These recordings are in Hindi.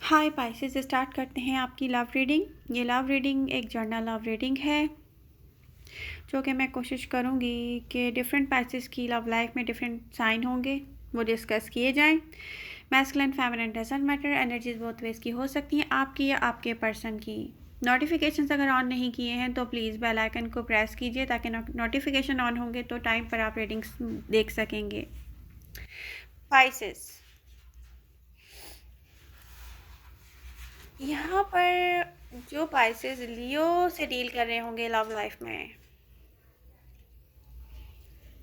हाय पाइसेस, स्टार्ट करते हैं आपकी लव रीडिंग। ये लव रीडिंग एक जर्नल लव रीडिंग है जो कि मैं कोशिश करूँगी कि डिफरेंट पाइसेस की लव लाइफ में डिफरेंट साइन होंगे वो डिस्कस किए जाएं। Masculine feminine doesn't matter, energies बहुत वेज की हो सकती हैं, आपकी या आपके पर्सन की। नोटिफिकेशंस अगर ऑन नहीं किए हैं तो प्लीज़ बेल आइकन को प्रेस कीजिए ताकि नोटिफिकेशन ऑन होंगे तो टाइम पर आप रीडिंग्स देख सकेंगे। पाइसेस, यहाँ पर जो पाइसेस लियो से डील कर रहे होंगे लव लाइफ में,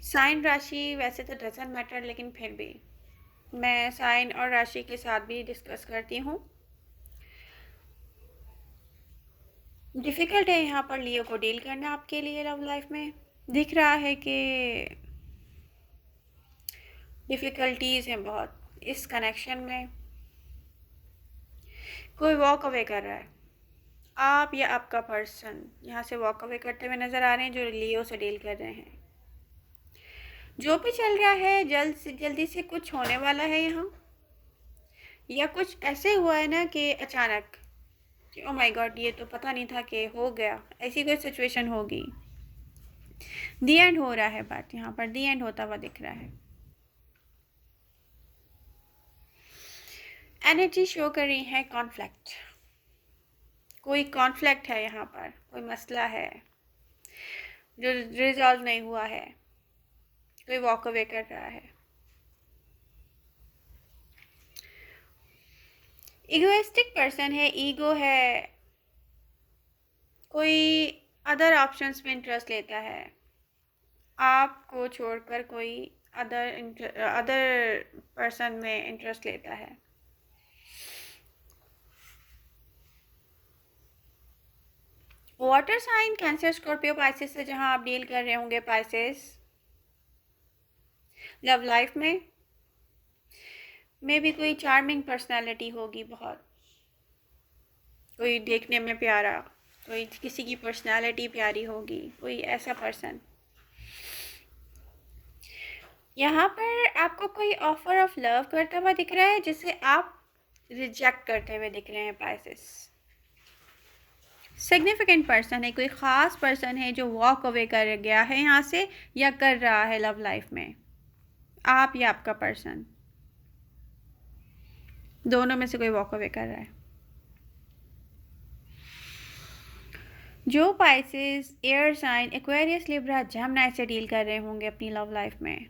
साइन राशि वैसे तो डजंट मैटर, लेकिन फिर भी मैं साइन और राशि के साथ भी डिस्कस करती हूँ। डिफ़िकल्ट है यहाँ पर लियो को डील करना आपके लिए लव लाइफ में। दिख रहा है कि डिफ़िकल्टीज़ हैं बहुत इस कनेक्शन में। कोई वॉक अवे कर रहा है, आप या आपका पर्सन यहाँ से वॉक अवे करते हुए नज़र आ रहे हैं जो लियो से डील कर रहे हैं। जो भी चल रहा है जल्दी से कुछ होने वाला है यहाँ, या कुछ ऐसे हुआ है ना कि अचानक कि ओ माय गॉड ये तो पता नहीं था कि हो गया, ऐसी कोई सिचुएशन होगी। दी एंड हो रहा है, बात यहाँ पर दी एंड होता हुआ दिख रहा है। एनर्जी शो कर रही है कॉन्फ्लिक्ट, कोई कॉन्फ्लिक्ट है यहाँ पर, कोई मसला है जो रिजॉल्व नहीं हुआ है, कोई वॉक अवे कर रहा है। इगोइस्टिक पर्सन है, ईगो है, कोई अदर ऑप्शंस में इंटरेस्ट लेता है, आपको छोड़कर कोई अदर पर्सन में इंटरेस्ट लेता है। Water sign Cancer Scorpio Pisces से जहां आप डील कर रहे होंगे पाइसेस लव लाइफ में, मे भी कोई चार्मिंग पर्सनालिटी होगी बहुत, कोई देखने में प्यारा, कोई किसी की पर्सनालिटी प्यारी होगी, कोई ऐसा पर्सन। यहाँ पर आपको कोई ऑफर ऑफ लव करता हुआ दिख रहा है जिसे आप रिजेक्ट करते हुए दिख रहे हैं पाइसेस। सिग्निफिकेंट पर्सन है, कोई ख़ास पर्सन है जो वॉक अवे कर गया है यहाँ से या कर रहा है लव लाइफ में, आप या आपका पर्सन, दोनों में से कोई वॉक अवे कर रहा है। जो Pisces air sign Aquarius Libra Gemini से डील कर रहे होंगे अपनी लव लाइफ में,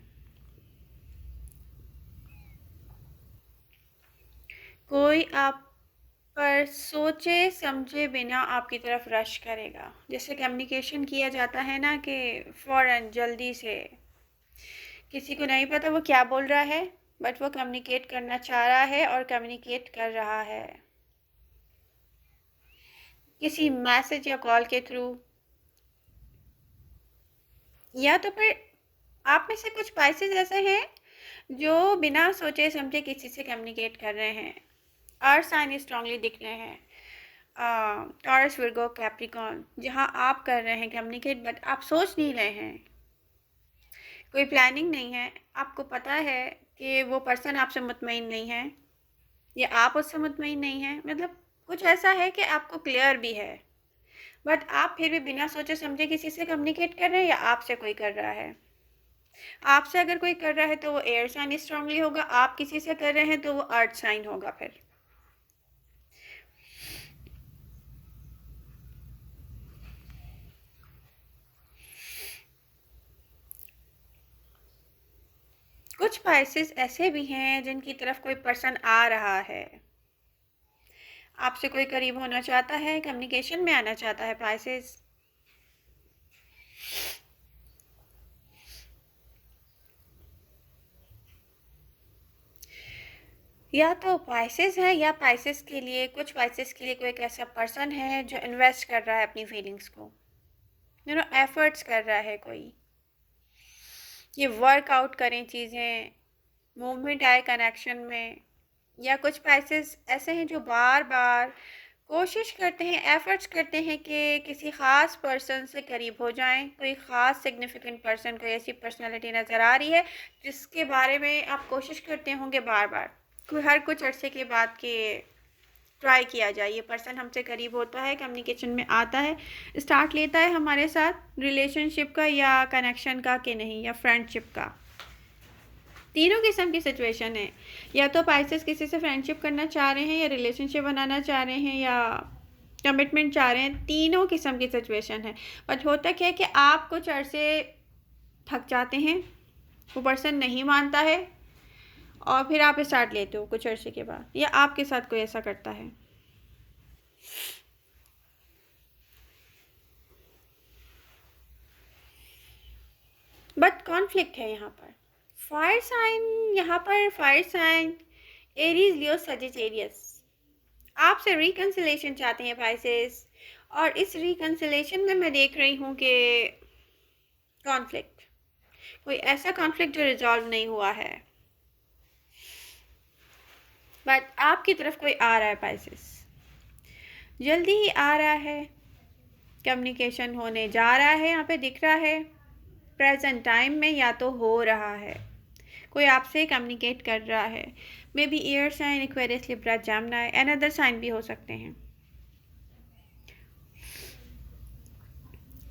कोई आप पर सोचे समझे बिना आपकी तरफ रश करेगा। जैसे कम्युनिकेशन किया जाता है ना कि फ़ौरन जल्दी से, किसी को नहीं पता वो क्या बोल रहा है बट वो कम्युनिकेट करना चाह रहा है और कम्युनिकेट कर रहा है किसी मैसेज या कॉल के थ्रू, या तो फिर आप में से कुछ पाइसेस ऐसे हैं जो बिना सोचे समझे किसी से कम्युनिकेट कर रहे हैं। अर्थ साइन स्ट्रांगली दिख रहे हैं, टॉरस विर्गो कैप्रिकॉन, जहां आप कर रहे हैं कम्युनिकेट बट आप सोच नहीं रहे हैं, कोई प्लानिंग नहीं है, आपको पता है कि वो पर्सन आपसे मुतमईन नहीं है या आप उससे मुतमईन नहीं है, मतलब कुछ ऐसा है कि आपको क्लियर भी है बट आप फिर भी बिना सोचे समझे किसी से कम्युनिकेट कर रहे हैं या आपसे कोई कर रहा है। आपसे अगर कोई कर रहा है तो वो एयर साइन स्ट्रांगली होगा, आप किसी से कर रहे हैं तो वो अर्थ साइन होगा। फिर कुछ पाइसेस ऐसे भी हैं जिनकी तरफ कोई पर्सन आ रहा है, आपसे कोई करीब होना चाहता है, कम्युनिकेशन में आना चाहता है पाइसेस। या तो पाइसेस है या पाइसेस के लिए, कुछ पाइसेस के लिए कोई एक ऐसा पर्सन है जो इन्वेस्ट कर रहा है अपनी फीलिंग्स को, एफर्ट्स कर रहा है, कोई ये वर्कआउट करें चीज़ें, मूवमेंट आए कनेक्शन में। या कुछ पाइसेस ऐसे हैं जो बार बार कोशिश करते हैं, एफर्ट्स करते हैं कि किसी ख़ास पर्सन से करीब हो जाएं, कोई ख़ास सिग्निफिकेंट पर्सन, कोई ऐसी पर्सनालिटी नज़र आ रही है जिसके बारे में आप कोशिश करते होंगे बार बार, कोई हर कुछ अरसे के बाद कि ट्राई किया जाए। ये पर्सन हमसे करीब होता है, कम्युनिकेशन में आता है, स्टार्ट लेता है हमारे साथ रिलेशनशिप का या कनेक्शन का कि नहीं, या फ्रेंडशिप का। तीनों किस्म की सिचुएशन है। या तो पाइसेस किसी से फ्रेंडशिप करना चाह रहे हैं, या रिलेशनशिप बनाना चाह रहे हैं, या कमिटमेंट चाह रहे हैं। तीनों किस्म की सिचुएशन है। बट होता क्या है कि आप कुछ अरसे थक जाते हैं, वो पर्सन नहीं मानता है, और फिर आप स्टार्ट लेते हो कुछ अरसे के बाद, या आपके साथ कोई ऐसा करता है। बट कॉन्फ्लिक्ट है यहाँ पर। फायर साइन, यहाँ पर फायर साइन एरीज, लियो, सजिटेरियस आपसे रिकन्सिलेशन चाहते हैं पाइसेस। और इस रिकन्सिलेशन में मैं देख रही हूँ कि कॉन्फ्लिक्ट, कोई ऐसा कॉन्फ्लिक्ट जो रिजॉल्व नहीं हुआ है, बट आपकी तरफ कोई आ रहा है पाइसेस, जल्दी ही आ रहा है। कम्युनिकेशन होने जा रहा है, यहाँ पे दिख रहा है प्रेजेंट टाइम में, या तो हो रहा है, कोई आपसे कम्युनिकेट कर रहा है। May be air sign, Aquarius, Libra, Gemini, and other sign भी हो सकते हैं।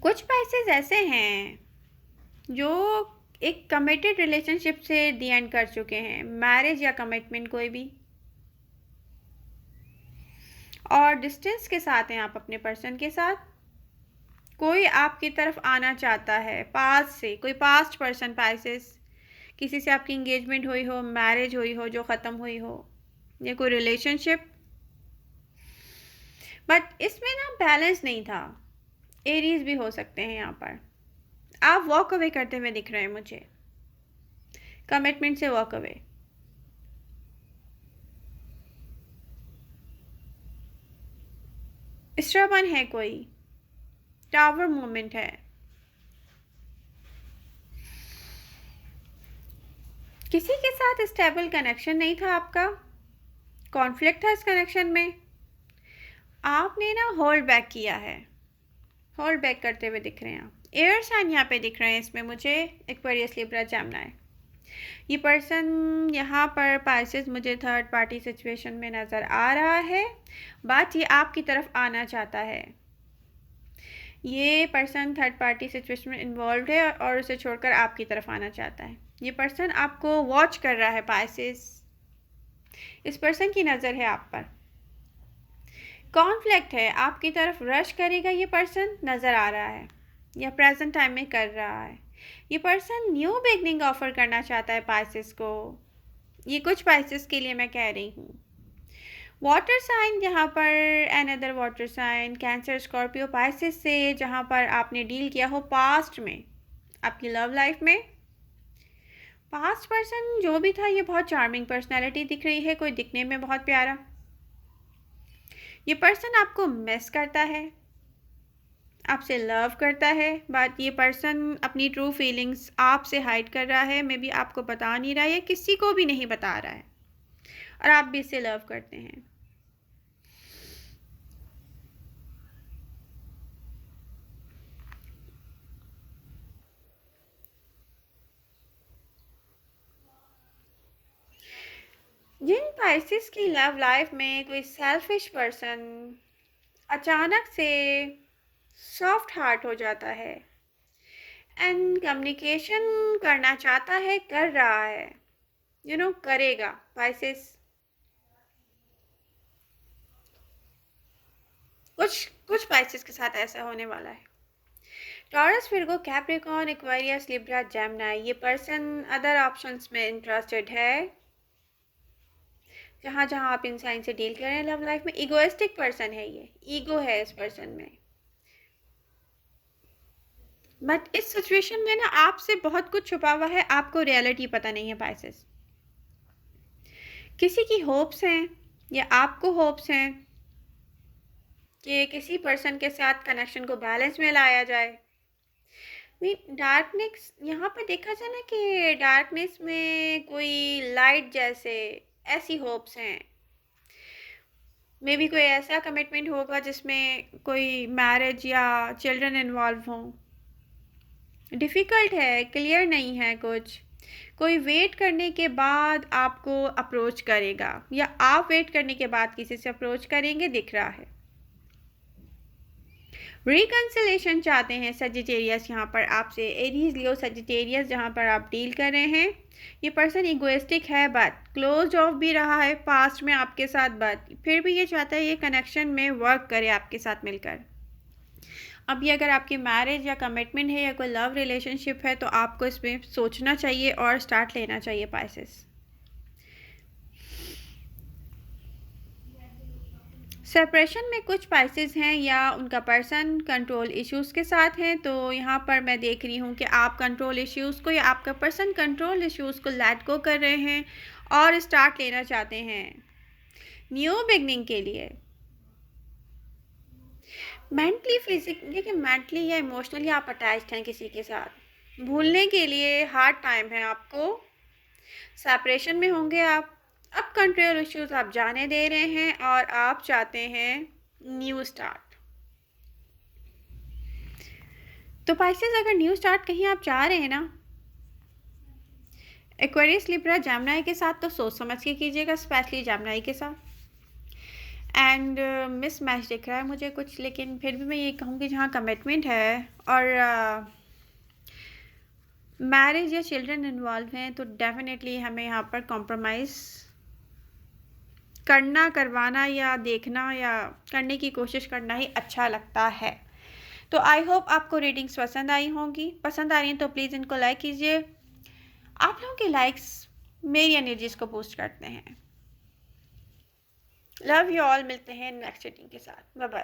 कुछ पाइसेस ऐसे हैं जो एक कमिटेड रिलेशनशिप से दी एंड कर चुके हैं, मैरिज या कमिटमेंट कोई भी, और डिस्टेंस के साथ हैं आप अपने पर्सन के साथ। कोई आपकी तरफ आना चाहता है पास्ट से, कोई पास्ट पर्सन पाइसेस, किसी से आपकी इंगेजमेंट हुई हो, मैरिज हुई हो जो ख़त्म हुई हो, या कोई रिलेशनशिप, बट इसमें ना बैलेंस नहीं था। एरीज भी हो सकते हैं यहाँ पर। आप वॉक अवे करते हुए दिख रहे हैं मुझे, कमिटमेंट से वॉक अवे। स्ट्रबन है कोई, टावर मोमेंट है। किसी के साथ स्टेबल कनेक्शन नहीं था आपका, कॉन्फ्लिक्ट था इस कनेक्शन में, आपने ना होल्ड बैक किया है, होल्ड बैक करते हुए दिख रहे हैं आप। एयर साइन यहाँ पे दिख रहे हैं इसमें मुझे, एक्वेरियस, लिब्रा, जेमिनी। ये पर्सन यहाँ पर पाइसेस मुझे थर्ड पार्टी सिचुएशन में नज़र आ रहा है, बात ये आपकी तरफ आना चाहता है। ये पर्सन थर्ड पार्टी सिचुएशन में इन्वॉल्व है और उसे छोड़कर आपकी तरफ आना चाहता है। ये पर्सन आपको वॉच कर रहा है पाइसेस, इस पर्सन की नज़र है आप पर। कॉन्फ्लिक्ट है, आपकी तरफ रश करेगा ये पर्सन नज़र आ रहा है, या प्रेजेंट टाइम में कर रहा है। ये पर्सन न्यू बिगनिंग ऑफर करना चाहता है पाइसेस को, ये कुछ पाइसेस के लिए मैं कह रही हूँ। वाटर साइन यहाँ पर, another water sign, Cancer, Scorpio, Pisces से जहाँ पर आपने डील किया हो पास्ट में, आपकी लव लाइफ में। पास्ट पर्सन जो भी था, ये बहुत चार्मिंग पर्सनैलिटी दिख रही है, कोई दिखने में बहुत प्यारा। ये पर्सन आपको मिस करता है, आपसे लव करता है, बट ये पर्सन अपनी ट्रू फीलिंग्स आपसे हाइड कर रहा है। मे बी आपको बता नहीं रहा है, किसी को भी नहीं बता रहा है, और आप भी इससे लव करते हैं। जिन पाइसेस की लव लाइफ में कोई सेल्फिश पर्सन अचानक से सॉफ्ट हार्ट हो जाता है एंड कम्युनिकेशन करना चाहता है, कर रहा है, करेगा पाइसेस। कुछ पाइसेस के साथ ऐसा होने वाला है। Taurus, Virgo, Capricorn, Aquarius, Libra, Gemini, ये पर्सन अदर ऑप्शंस में इंटरेस्टेड है। जहाँ जहाँ आप इन साइन से डील कर रहे हैं लव लाइफ में, इगोइस्टिक पर्सन है, ये ईगो है इस पर्सन में। बट इस सिचुएशन में ना आपसे बहुत कुछ छुपा हुआ है, आपको रियलिटी पता नहीं है पाइसेस। किसी की होप्स हैं, या आपको होप्स हैं कि किसी पर्सन के साथ कनेक्शन को बैलेंस में लाया जाए। डार्कनेस यहाँ पे देखा जाए ना कि डार्कनेस में कोई लाइट जैसे, ऐसी होप्स हैं। मे बी कोई ऐसा कमिटमेंट होगा जिसमें कोई मैरिज या चिल्ड्रन इन्वॉल्व हों। डिफ़िकल्ट है, क्लियर नहीं है, कोई वेट करने के बाद आपको अप्रोच करेगा या आप वेट करने के बाद किसी से अप्रोच करेंगे दिख रहा है। रिकंसिलेशन चाहते हैं सजिटेरियस यहाँ पर आपसे, एरीज लियो सजिटेरियस जहाँ पर आप डील कर रहे हैं। ये पर्सन इगोइस्टिक है बट क्लोज ऑफ भी रहा है पास्ट में आपके साथ, बट फिर भी ये चाहता है ये कनेक्शन में वर्क करे आपके साथ मिलकर। अब ये अगर आपकी मैरिज या कमिटमेंट है या कोई लव रिलेशनशिप है तो आपको इसमें सोचना चाहिए और स्टार्ट लेना चाहिए पाइसेस। सेपरेशन में कुछ पाइसेस हैं या उनका पर्सन कंट्रोल इश्यूज़ के साथ हैं, तो यहाँ पर मैं देख रही हूँ कि आप कंट्रोल इश्यूज़ को या आपका पर्सन कंट्रोल इश्यूज़ को लेट गो कर रहे हैं और स्टार्ट लेना चाहते हैं न्यू बिगनिंग के लिए। मेंटली देखिए मेंटली या इमोशनली आप अटैच्ड हैं किसी के साथ, भूलने के लिए हार्ड टाइम है आपको, सेपरेशन में होंगे आप। अब कंट्रोल इश्यूज आप जाने दे रहे हैं और आप चाहते हैं न्यू स्टार्ट। तो पाइसेस अगर न्यू स्टार्ट कहीं आप चाह रहे हैं ना एक्वेरियस लिब्रा जेमिनी के साथ, तो सोच समझ के कीजिएगा, स्पेशली जेमिनी के साथ। एंड मिस मैच दिख रहा है मुझे कुछ, लेकिन फिर भी मैं ये कहूँगी जहाँ कमिटमेंट है और मैरिज या चिल्ड्रन इन्वॉल्व हैं तो डेफिनेटली हमें यहाँ पर कॉम्प्रोमाइज़ करना, करवाना या देखना या करने की कोशिश करना ही अच्छा लगता है। तो आई होप आपको रीडिंग्स पसंद आई होंगी, पसंद आ रही हैं तो प्लीज़ इनको लाइक कीजिए। आप लोगों के लाइक्स मेरी एनर्जीज को बूस्ट करते हैं। लव यू ऑल, मिलते हैं नेक्स्ट रीडिंग के साथ, बाय बाय।